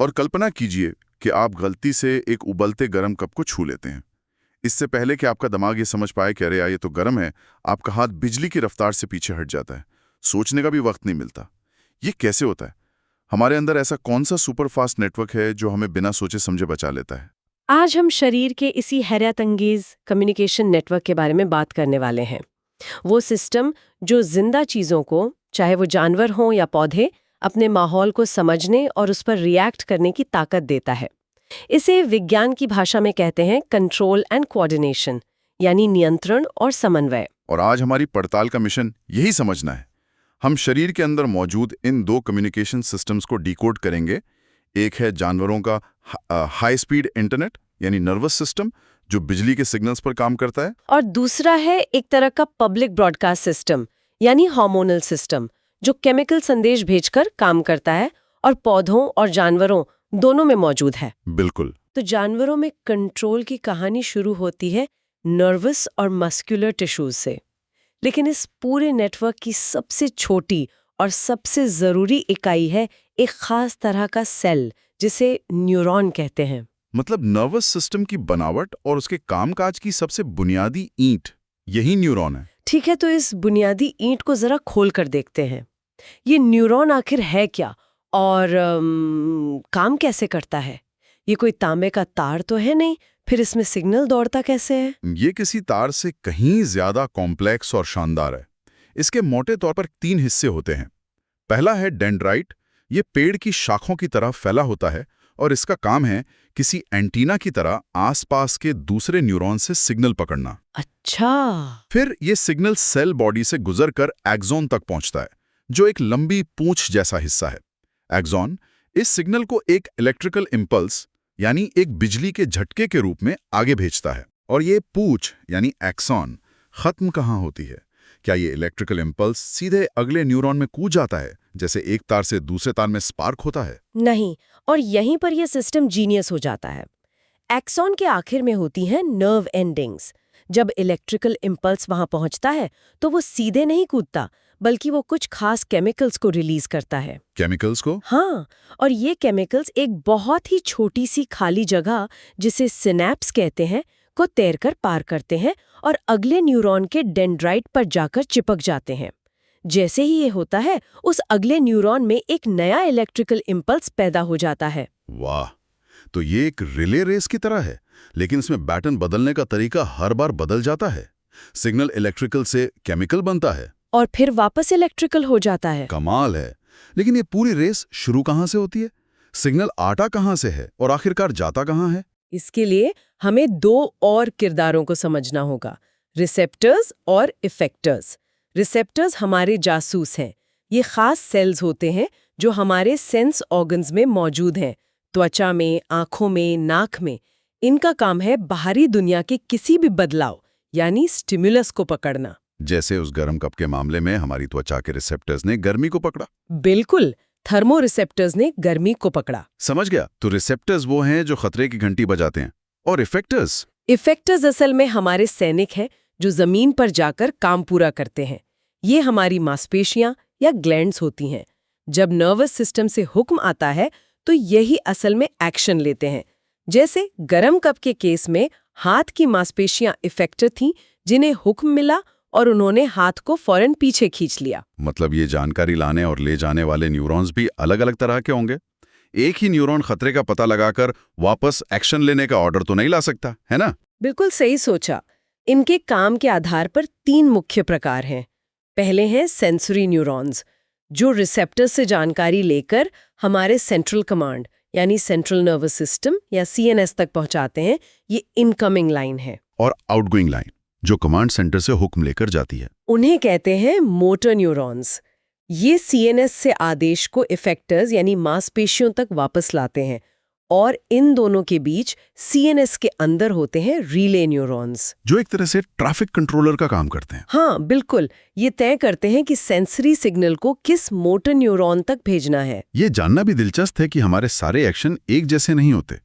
और कल्पना कीजिए कि आप गलती से एक उबलते गर्म कप को छू लेते हैं। इससे पहले कि आपका दिमाग ये समझ पाए कि अरे यार ये तो गर्म है, आपका हाथ बिजली की रफ्तार से पीछे हट जाता है। सोचने का भी वक्त नहीं मिलता। ये कैसे होता है? हमारे अंदर ऐसा कौन सा सुपरफास्ट नेटवर्क है जो हमें बिना सोचे समझे बचा लेता है? आज हम शरीर के इसी हैरतअंगेज कम्युनिकेशन नेटवर्क के बारे में बात करने वाले हैं। वो सिस्टम जो जिंदा चीज़ों को, चाहे वो जानवर हों या पौधे, अपने माहौल को समझने और उस पर रिएक्ट करने की ताकत देता है। इसे विज्ञान की भाषा में कहते हैं कंट्रोल एंड कोऑर्डिनेशन, यानी नियंत्रण और समन्वय। और आज हमारी पड़ताल का मिशन यही समझना है। हम शरीर के अंदर मौजूद इन दो कम्युनिकेशन सिस्टम्स को डिकोड करेंगे। एक है जानवरों का हाई स्पीड इंटरनेट यानी नर्वस सिस्टम, जो बिजली के सिग्नल्स पर काम करता है, और दूसरा है एक तरह का पब्लिक ब्रॉडकास्ट सिस्टम, यानी हार्मोनल सिस्टम, जो केमिकल संदेश भेजकर काम करता है और पौधों और जानवरों दोनों में मौजूद है। बिल्कुल। तो जानवरों में कंट्रोल की कहानी शुरू होती है नर्वस और मस्कुलर टिश्यूज से। लेकिन इस पूरे नेटवर्क की सबसे छोटी और सबसे जरूरी इकाई है एक खास तरह का सेल, जिसे न्यूरॉन कहते हैं। मतलब नर्वस सिस्टम की बनावट और उसके कामकाज की सबसे बुनियादी ईंट यही न्यूरॉन है। ठीक है, तो इस बुनियादी ईंट को जरा खोल कर देखते हैं। ये न्यूरॉन आखिर है क्या और काम कैसे करता है? ये कोई तांबे का तार तो है नहीं, फिर इसमें सिग्नल दौड़ता कैसे है? ये किसी तार से कहीं ज्यादा कॉम्प्लेक्स और शानदार है। इसके मोटे तौर पर 3 हिस्से होते हैं। पहला है डेंड्राइट। ये पेड़ की शाखों की तरह फैला होता है और इसका काम है किसी एंटीना की तरह आसपास के दूसरे न्यूरॉन से सिग्नल पकड़ना। अच्छा। फिर ये सिग्नल सेल बॉडी से गुजरकर एक्सॉन तक पहुंचता है, जो एक लंबी पूंछ जैसा हिस्सा है। एक्सॉन इस सिग्नल को एक इलेक्ट्रिकल इंपल्स यानी एक बिजली के झटके के रूप में आगे भेजता है। और ये पूंछ यानी एक्सॉन खत्म कहाँ होती है? क्या ये इलेक्ट्रिकल इंपल्स सीधे अगले न्यूरॉन में कूद जाता है, जैसे एक तार से दूसरे तार में स्पार्क होता है? नहीं, और यहीं पर यह सिस्टम जीनियस हो जाता है। एक्सॉन के आखिर में होती हैं नर्व एंडिंग्स। जब इलेक्ट्रिकल इंपल्स वहां पहुंचता है तो वो सीधे नहीं कूदता, बल्कि वो कुछ खास केमिकल्स को रिलीज करता है। केमिकल्स को? हाँ, और ये केमिकल्स एक बहुत ही छोटी सी खाली जगह, जिसे सिनेप्स कहते हैं, को तैरकर पार करते हैं और अगले न्यूरॉन के डेंड्राइट पर जाकर चिपक जाते हैं। जैसे ही ये होता है, उस अगले न्यूरॉन में एक नया इलेक्ट्रिकल इंपल्स पैदा हो जाता है। वाह, तो ये एक रिले रेस की तरह है, लेकिन इसमें बैटन बदलने का तरीका हर बार बदल जाता है। सिग्नल इलेक्ट्रिकल से केमिकल बनता है और फिर वापस इलेक्ट्रिकल हो जाता है। कमाल है। लेकिन ये पूरी रेस शुरू कहाँ से होती है? सिग्नल आता कहाँ से है और आखिरकार जाता कहाँ है? इसके लिए हमें 2 और किरदारों को समझना होगा, रिसेप्टर्स और इफेक्टर्स। रिसेप्टर्स हमारे जासूस हैं। ये खास सेल्स होते हैं जो हमारे सेंस ऑर्गन्स में मौजूद हैं, त्वचा में, आंखों में, नाक में। इनका काम है बाहरी दुनिया के किसी भी बदलाव यानी स्टिमुलस को पकड़ना। जैसे उस गर्म कप के मामले में हमारी त्वचा के रिसेप्टर्स ने गर्मी को पकड़ा। बिल्कुल, थर्मो रिसेप्टर्स ने गर्मी को पकड़ा। समझ गया। तो रिसेप्टर्स वो हैं जो खतरे की घंटी बजाते हैं, और इफेक्टर्स? इफेक्टर्स असल में हमारे सैनिक हैं जो जमीन पर जाकर काम पूरा करते हैं। ये हमारी मांसपेशियां या ग्लैंड्स होती हैं। जब नर्वस सिस्टम से हुक्म आता है तो यही असल में एक्शन लेते हैं। जैसे गरम कप के केस में हाथ की मांसपेशियां इफेक्टर थीं, जिन्हें हुक्म मिला और उन्होंने हाथ को फौरन पीछे खींच लिया। मतलब ये जानकारी लाने और ले जाने वाले न्यूरॉन्स भी अलग अलग तरह के होंगे। एक ही न्यूरॉन खतरे का पता लगाकर वापस एक्शन लेने का ऑर्डर तो नहीं ला सकता, है ना? बिल्कुल सही सोचा। इनके काम के आधार पर 3 मुख्य प्रकार हैं। पहले हैं सेंसरी न्यूरॉन्स, जो रिसेप्टर से जानकारी लेकर हमारे सेंट्रल कमांड यानी सेंट्रल नर्वस सिस्टम या सीएनएस तक पहुंचाते हैं। ये इनकमिंग लाइन है। और आउटगोइंग लाइन, जो कमांड सेंटर से हुक्म लेकर जाती है, उन्हें कहते हैं मोटर न्यूरॉन्स। ये सीएनएस से आदेश को इफेक्टर्स यानी मांसपेशियों तक वापस लाते हैं, और इन दोनों के बीच सीएनएस के अंदर होते हैं रिले न्यूरॉन्स, जो एक तरह से ट्रैफिक कंट्रोलर का काम करते हैं। हाँ बिल्कुल, ये तय करते हैं कि सेंसरी सिग्नल को किस मोटर न्यूरॉन तक भेजना है। ये जानना भी दिलचस्प है कि हमारे सारे एक्शन एक जैसे नहीं होते।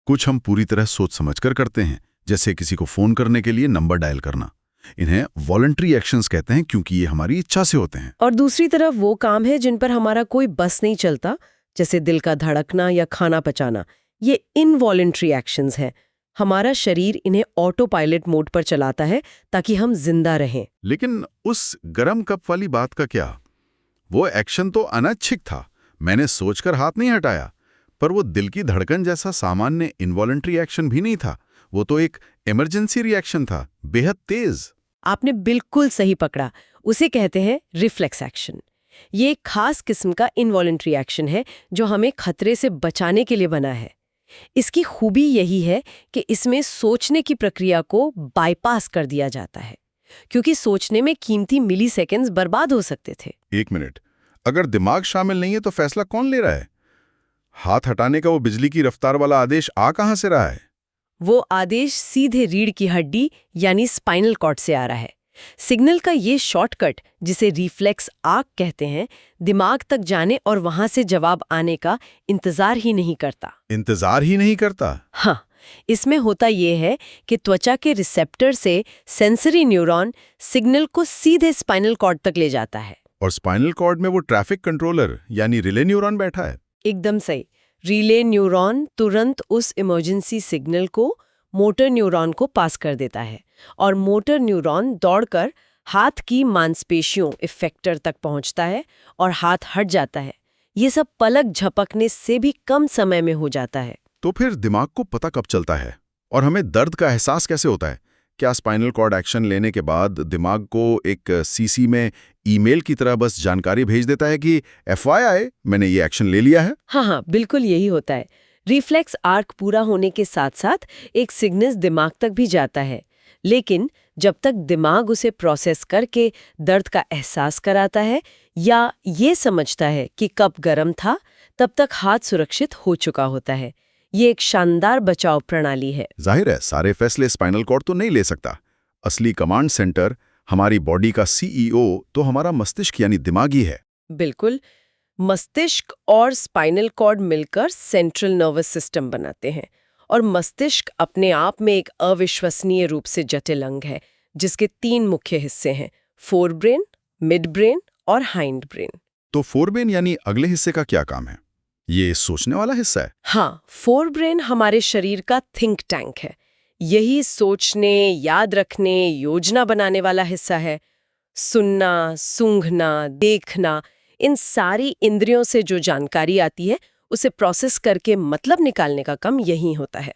कुछ हम पूरी तरह सोच समझकर करते हैं, जैसे किसी को फोन करने के लिए नंबर डायल करना। इन्हें वॉलंटरी एक्शंस कहते हैं, क्योंकि ये हमारी इच्छा से होते हैं। और दूसरी तरफ वो काम है जिन पर हमारा कोई बस नहीं चलता, जैसे दिल का धड़कना या खाना पचाना, ये इनवॉलेंट्री एक्शंस हैं। हमारा शरीर इन्हें ऑटो पायलट मोड पर चलाता है ताकि हम जिंदा रहें। लेकिन उस गरम कप वाली बात का क्या? वो एक्शन तो अनैच्छिक था, मैंने सोचकर हाथ नहीं हटाया। पर वो दिल की धड़कन जैसा सामान्य इनवॉलेंट्री एक्शन भी नहीं था, वो तो एक इमरजेंसी रिएक्शन था, बेहद तेज। आपने बिल्कुल सही पकड़ा। उसे कहते हैं रिफ्लेक्स एक्शन। ये एक खास किस्म का इनवॉलेंट्री एक्शन है जो हमें खतरे से बचाने के लिए बना है। इसकी खूबी यही है कि इसमें सोचने की प्रक्रिया को बाईपास कर दिया जाता है, क्योंकि सोचने में कीमती मिलीसेकंड्स बर्बाद हो सकते थे। एक मिनट, अगर दिमाग शामिल नहीं है तो फैसला कौन ले रहा है? हाथ हटाने का वो बिजली की रफ्तार वाला आदेश आ कहां से रहा है? वो आदेश सीधे रीढ़ की हड्डी यानी स्पाइनल कॉर्ड से आ रहा है। सिग्नल का ये शॉर्टकट, जिसे रिफ्लेक्स आर्क कहते हैं, दिमाग तक जाने और वहां से जवाब आने का इंतजार ही नहीं करता। इंतजार ही नहीं करता? हाँ, इसमें होता ये है कि त्वचा के रिसेप्टर से सेंसरी न्यूरॉन सिग्नल को सीधे स्पाइनल कॉर्ड तक ले जाता है। और स्पाइनल कॉर्ड में वो ट्रैफिक कंट्रोलर यानी रिले न्यूरॉन बैठा है। एकदम सही। रिले न्यूरॉन तुरंत उस इमरजेंसी सिग्नल को मोटर न्यूरॉन को पास कर देता है और मोटर न्यूरॉन दौड़कर हाथ की मांसपेशियों इफेक्टर तक पहुंचता है और हाथ हट जाता है। ये सब पलक झपकने से भी कम समय में हो जाता है। तो फिर दिमाग को पता कब चलता है और हमें दर्द का एहसास कैसे होता है? क्या स्पाइनल कॉर्ड एक्शन लेने के बाद दिमाग को एक सीसी में ईमेल की तरह बस जानकारी भेज देता है कि FYI मैंने ये एक्शन ले लिया है? हाँ, बिल्कुल यही होता है। रिफ्लेक्स आर्क पूरा होने के साथ साथ एक सिग्नल दिमाग तक भी जाता है, लेकिन जब तक दिमाग उसे प्रोसेस करके दर्द का एहसास कराता है या ये समझता है कि कब गर्म था, तब तक हाथ सुरक्षित हो चुका होता है। ये एक शानदार बचाव प्रणाली है। जाहिर है सारे फैसले स्पाइनल कॉर्ड तो नहीं ले सकता। असली कमांड सेंटर, हमारी बॉडी का CEO तो हमारा मस्तिष्क यानी दिमाग ही है। बिल्कुल। मस्तिष्क और स्पाइनल कॉर्ड मिलकर सेंट्रल नर्वस सिस्टम बनाते हैं, और मस्तिष्क अपने आप में एक अविश्वसनीय रूप से जटिल अंग है, जिसके 3 मुख्य हिस्से हैं: फोरब्रेन, मिड ब्रेन और हाइंड ब्रेन। तो फोरब्रेन यानी अगले हिस्से का क्या काम है? ये सोचने वाला हिस्सा है? हाँ, फोरब्रेन हमारे शरीर का थिंक टैंक है। यही सोचने, याद रखने, योजना बनाने वाला हिस्सा है। सुनना, सूंघना, देखना, इन सारी इंद्रियों से जो जानकारी आती है उसे प्रोसेस करके मतलब निकालने का काम यही होता है।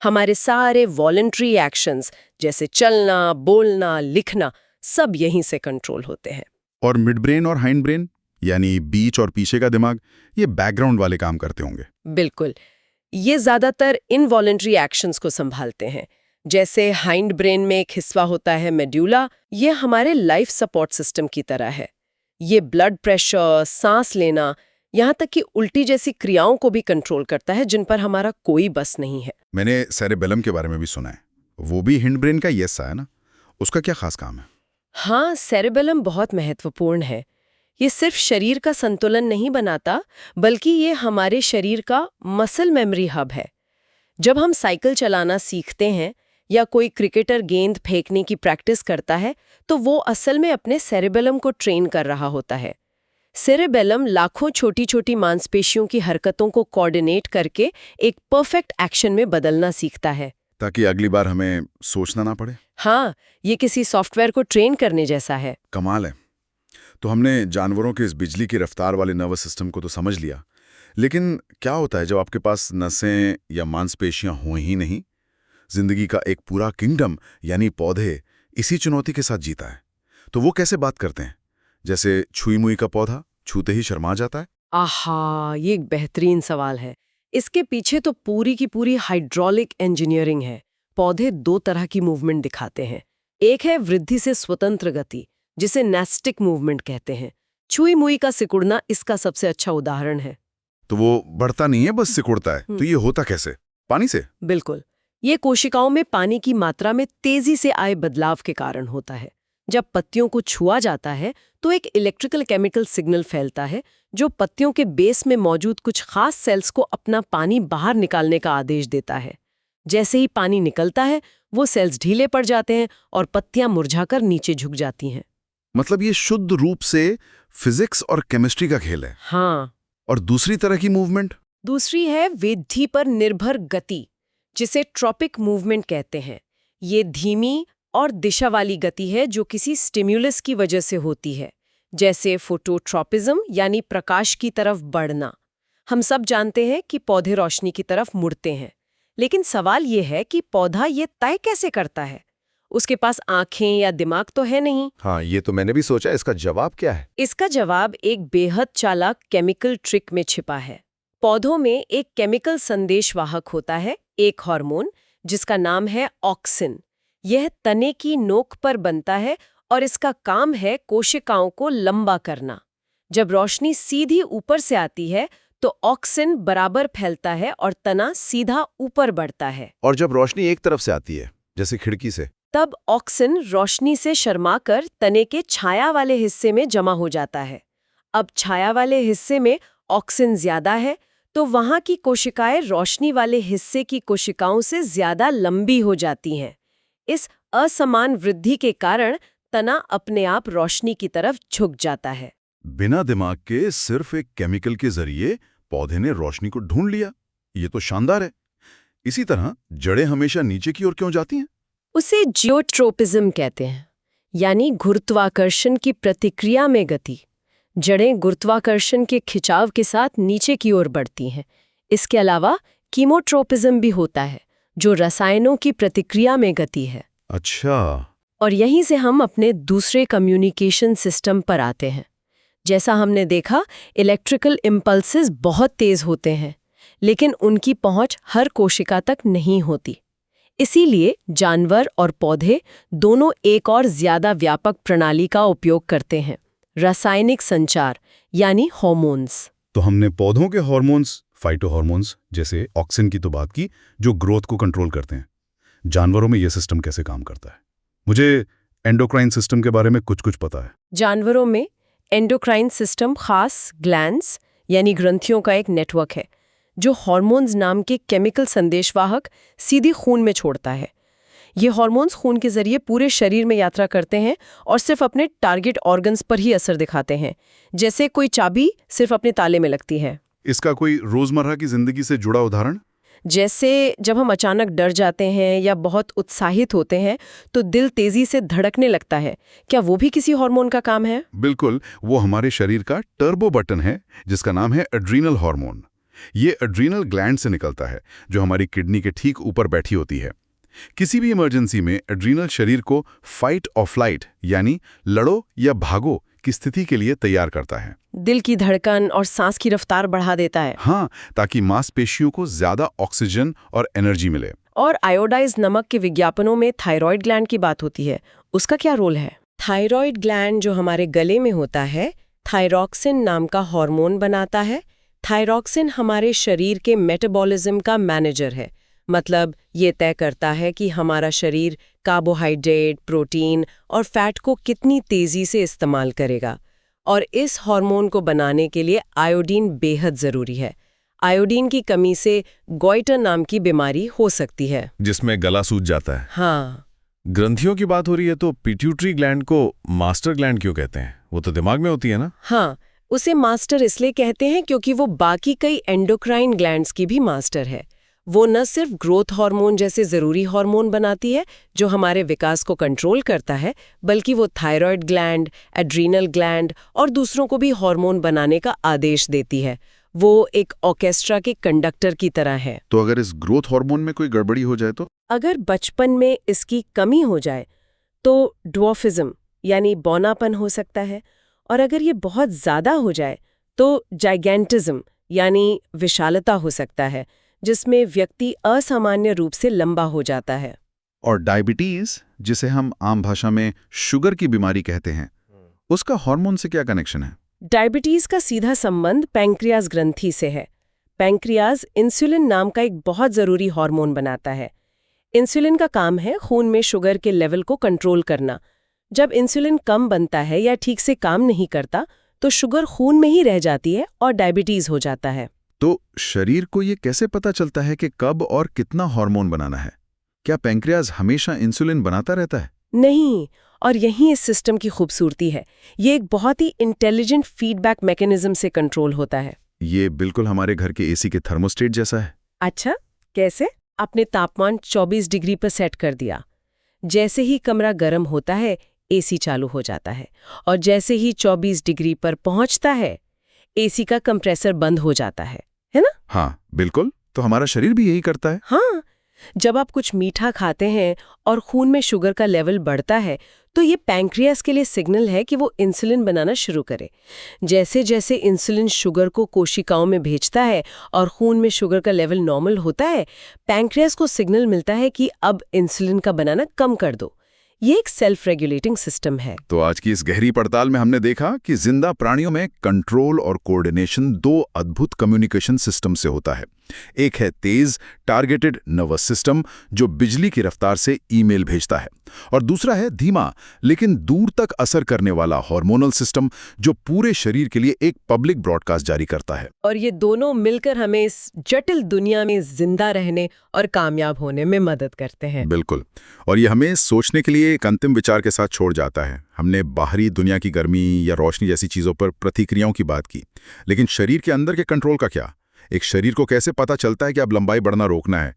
हमारे सारे वॉलंटरी एक्शंस जैसे चलना, बोलना, लिखना, सब यहीं से कंट्रोल होते हैं। और मिड ब्रेन और हाइंड ब्रेन यानी बीच और पीछे का दिमाग, ये बैकग्राउंड वाले काम करते होंगे। बिल्कुल। ये ज्यादातर इनवॉलंटरी एक्शंस को संभालते हैं। जैसे हाइंड ब्रेन में एक हिस्सा होता है मेड्यूला, ये हमारे लाइफ सपोर्ट सिस्टम की तरह है। ये ब्लड प्रेशर, सांस लेना, यहाँ तक कि उल्टी जैसी क्रियाओं को भी कंट्रोल करता है, जिन पर हमारा कोई बस नहीं है। मैंने सेरेबेलम के बारे में भी सुना है, वो भी हिंड ब्रेन का हिस्सा है ना? उसका क्या खास काम है? हाँ, सेरेबेलम बहुत महत्वपूर्ण है। ये सिर्फ शरीर का संतुलन नहीं बनाता, बल्कि ये हमारे शरीर का मसल मेमोरी हब है। जब हम साइकिल चलाना सीखते हैं या कोई क्रिकेटर गेंद फेंकने की प्रैक्टिस करता है, तो वो असल में अपने सेरेबेलम को ट्रेन कर रहा होता है। सेरेबेलम लाखों छोटी छोटी मांसपेशियों की हरकतों को कोऑर्डिनेट करके एक परफेक्ट एक्शन में बदलना सीखता है, ताकि अगली बार हमें सोचना ना पड़े। हाँ, ये किसी सॉफ्टवेयर को ट्रेन करने जैसा है। कमाल है। तो हमने जानवरों के इस बिजली की रफ्तार वाले नर्वस सिस्टम को तो समझ लिया, लेकिन क्या होता है जब आपके पास नसें या मांसपेशियां हो ही नहीं? जिंदगी का एक पूरा किंगडम यानी पौधे इसी चुनौती के साथ जीता है। तो वो कैसे बात करते हैं? जैसे छुई मुई का पौधा छूते ही शर्मा जाता है? आहा, ये एक बेहतरीन सवाल है। इसके पीछे तो पूरी की पूरी हाइड्रोलिक इंजीनियरिंग है। पौधे 2 तरह की मूवमेंट दिखाते हैं। एक है वृद्धि से स्वतंत्र गति, जिसे नेस्टिक मूवमेंट कहते हैं। छुई मुई का सिकुड़ना इसका सबसे अच्छा उदाहरण है। तो वो बढ़ता नहीं है, बस सिकुड़ता है। तो ये होता कैसे? पानी से? बिल्कुल। ये कोशिकाओं में पानी की मात्रा में तेजी से आए बदलाव के कारण होता है। जब पत्तियों को छुआ जाता है तो एक इलेक्ट्रिकल केमिकल सिग्नल फैलता है, जो पत्तियों के बेस में मौजूद कुछ खास सेल्स को अपना पानी बाहर निकालने का आदेश देता है। जैसे ही पानी निकलता है, वो सेल्स ढीले पड़ जाते हैं और पत्तियां मुरझाकर नीचे झुक जाती हैं। मतलब ये शुद्ध रूप से फिजिक्स और केमिस्ट्री का खेल है। हाँ। और दूसरी तरह की मूवमेंट? दूसरी है वृद्धि पर निर्भर गति, जिसे ट्रॉपिक मूवमेंट कहते हैं। ये धीमी और दिशा वाली गति है जो किसी स्टिम्युलस की वजह से होती है, जैसे फोटोट्रॉपिज्म यानी प्रकाश की तरफ बढ़ना। हम सब जानते हैं कि पौधे रोशनी की तरफ मुड़ते हैं, लेकिन सवाल ये है कि पौधा ये तय कैसे करता है? उसके पास आंखें या दिमाग तो है नहीं। हाँ, ये तो मैंने भी सोचा। इसका जवाब क्या है? इसका जवाब एक बेहद चालाक केमिकल ट्रिक में छिपा है। पौधों में एक केमिकल संदेशवाहक होता है, एक हार्मोन, जिसका नाम है ऑक्सिन। यह तने की नोक पर बनता है और इसका काम है कोशिकाओं को लंबा करना। जब रोशनी सीधी ऊपर से आती है तो ऑक्सिन बराबर फैलता है और तना सीधा ऊपर बढ़ता है। और जब रोशनी एक तरफ से आती है, जैसे खिड़की से, तब ऑक्सिन रोशनी से शर्माकर तने के छाया वाले हिस्से में जमा हो जाता है। अब छाया वाले हिस्से में ऑक्सिन ज्यादा है तो वहां की कोशिकाएं रोशनी वाले हिस्से की कोशिकाओं से ज्यादा लंबी हो जाती हैं। इस असमान वृद्धि के कारण तना अपने आप रोशनी की तरफ झुक जाता है। बिना दिमाग के सिर्फ एक केमिकल के जरिए पौधे ने रोशनी को ढूंढ लिया। ये तो शानदार है। इसी तरह जड़ें हमेशा नीचे की ओर क्यों जाती हैं? उसे जियोट्रोपिज्म कहते हैं, यानी गुरुत्वाकर्षण की प्रतिक्रिया में गति। जड़ें गुरुत्वाकर्षण के खिंचाव के साथ नीचे की ओर बढ़ती हैं। इसके अलावा कीमोट्रोपिज्म भी होता है, जो रसायनों की प्रतिक्रिया में गति है। अच्छा। और यहीं से हम अपने दूसरे कम्युनिकेशन सिस्टम पर आते हैं। जैसा हमने देखा, इलेक्ट्रिकल इम्पल्सेस बहुत तेज होते हैं, लेकिन उनकी पहुंच हर कोशिका तक नहीं होती। इसीलिए जानवर और पौधे दोनों एक और ज्यादा व्यापक प्रणाली का उपयोग करते हैं, रासायनिक संचार यानी हार्मोन्स। तो हमने पौधों के हार्मोन्स, फाइटोहार्मोन्स जैसे ऑक्सिन की तो बात की, जो ग्रोथ को कंट्रोल करते हैं। जानवरों में यह सिस्टम कैसे काम करता है? मुझे एंडोक्राइन सिस्टम के बारे में कुछ पता है। जानवरों में एंडोक्राइन सिस्टम खास ग्लैंड्स यानी ग्रंथियों का एक नेटवर्क है, जो हार्मोन्स नाम के केमिकल संदेशवाहक सीधी खून में छोड़ता है। ये हार्मोन्स खून के जरिए पूरे शरीर में यात्रा करते हैं और सिर्फ अपने टारगेट ऑर्गन्स पर ही असर दिखाते हैं, जैसे कोई चाबी सिर्फ अपने ताले में लगती है। इसका कोई रोजमर्रा की जिंदगी से जुड़ा उदाहरण? जैसे जब हम अचानक डर जाते हैं या बहुत उत्साहित होते हैं तो दिल तेजी से धड़कने लगता है। क्या वो भी किसी हार्मोन का काम है? बिल्कुल, वो हमारे शरीर का टर्बो बटन है, जिसका नाम है एड्रीनल हार्मोन। ये एड्रीनल ग्लैंड से निकलता है, जो हमारी किडनी के ठीक ऊपर बैठी होती है। किसी भी इमरजेंसी में एड्रीनल शरीर को फाइट और फ्लाइट यानी लड़ो या भागो की स्थिति के लिए तैयार करता है। दिल की धड़कन और सांस की रफ्तार बढ़ा देता है। हाँ, ताकि मांसपेशियों को ज्यादा ऑक्सीजन और एनर्जी मिले। और आयोडाइज्ड नमक के विज्ञापनों में थायराइड ग्लैंड की बात होती है, उसका क्या रोल है? थायराइड ग्लैंड जो हमारे गले में होता है, थायरॉक्सिन नाम का हार्मोन बनाता है। थायरॉक्सिन हमारे शरीर के मेटाबॉलिज्म का मैनेजर है। मतलब ये तय करता है कि हमारा शरीर कार्बोहाइड्रेट, प्रोटीन और फैट को कितनी तेजी से इस्तेमाल करेगा। और इस हार्मोन को बनाने के लिए आयोडीन बेहद जरूरी है। आयोडीन की कमी से गॉइटर नाम की बीमारी हो सकती है, जिसमें गला सूज जाता है। हाँ। ग्रंथियों की बात हो रही है तो पिट्यूटरी ग्लैंड को मास्टर ग्लैंड क्यों कहते हैं? वो तो दिमाग में होती है ना? हाँ, उसे मास्टर इसलिए कहते हैं क्योंकि वो बाकी कई एंडोक्राइन ग्लैंड्स की भी मास्टर है। वो न सिर्फ ग्रोथ हार्मोन जैसे जरूरी हार्मोन बनाती है जो हमारे विकास को कंट्रोल करता है, बल्कि वो थायराइड ग्लैंड, एड्रीनल ग्लैंड और दूसरों को भी हार्मोन बनाने का आदेश देती है। वो एक ऑर्केस्ट्रा के कंडक्टर की तरह है। तो अगर इस ग्रोथ हार्मोन में कोई गड़बड़ी हो जाए तो? अगर बचपन में इसकी कमी हो जाए तो ड्वार्फिज्म यानी बौनापन हो सकता है, और अगर ये बहुत ज्यादा हो जाए तो जाइगेंटिज्म यानी विशालता हो सकता है, जिसमें व्यक्ति असामान्य रूप से लंबा हो जाता है। और डायबिटीज, जिसे हम आम भाषा में शुगर की बीमारी कहते हैं, उसका हार्मोन से क्या कनेक्शन है? डायबिटीज का सीधा संबंध पैंक्रियाज ग्रंथि से है। पैंक्रियाज इंसुलिन नाम का एक बहुत जरूरी हार्मोन बनाता है। इंसुलिन का काम है खून में शुगर के लेवल को कंट्रोल करना। जब इंसुलिन कम बनता है या ठीक से काम नहीं करता तो शुगर खून में ही रह जाती है और डायबिटीज हो जाता है। तो शरीर को ये कैसे पता चलता है कि कब और कितना हार्मोन बनाना है? क्या पैंक्रियाज हमेशा इंसुलिन बनाता रहता है? नहीं, और यही इस सिस्टम की खूबसूरती है। ये एक बहुत ही इंटेलिजेंट फीडबैक मैकेनिज्म से कंट्रोल होता है। ये बिल्कुल हमारे घर के एसी के थर्मोस्टेट जैसा है। अच्छा, कैसे? आपने तापमान 24 डिग्री पर सेट कर दिया। जैसे ही कमरा गर्म होता है, एसी चालू हो जाता है, और जैसे ही 24 डिग्री पर पहुंचता है, एसी का कंप्रेसर बंद हो जाता है ना? हाँ, बिल्कुल। तो हमारा शरीर भी यही करता है। हाँ, जब आप कुछ मीठा खाते हैं और खून में शुगर का लेवल बढ़ता है, तो ये पैंक्रियास के लिए सिग्नल है कि वो इंसुलिन बनाना शुरू करे। जैसे जैसे इंसुलिन शुगर को कोशिकाओं में भेजता है और खून में शुगर का लेवल नॉर्मल होता है, पैंक्रियास को सिग्नल मिलता है कि अब इंसुलिन का बनाना कम कर दो। ये एक सेल्फ रेगुलेटिंग सिस्टम है। तो आज की इस गहरी पड़ताल में हमने देखा कि जिंदा प्राणियों में कंट्रोल और कोऑर्डिनेशन दो अद्भुत कम्युनिकेशन सिस्टम से होता है। एक है तेज टारगेटेड नर्वस सिस्टम जो बिजली की रफ्तार से ईमेल भेजता है, और दूसरा है धीमा लेकिन दूर तक असर करने वाला हार्मोनल सिस्टम जो पूरे शरीर के लिए एक पब्लिक ब्रॉडकास्ट जारी करता है। और ये दोनों मिलकर हमें इस जटिल दुनिया में जिंदा रहने और कामयाब होने में मदद करते हैं। बिल्कुल। और ये हमें सोचने के लिए एक अंतिम विचार के साथ छोड़ जाता है। हमने बाहरी दुनिया की गर्मी या रोशनी जैसी चीजों पर प्रतिक्रियाओं की बात की, लेकिन शरीर के अंदर के कंट्रोल का क्या? एक शरीर को कैसे पता चलता है कि अब लंबाई बढ़ना रोकना है?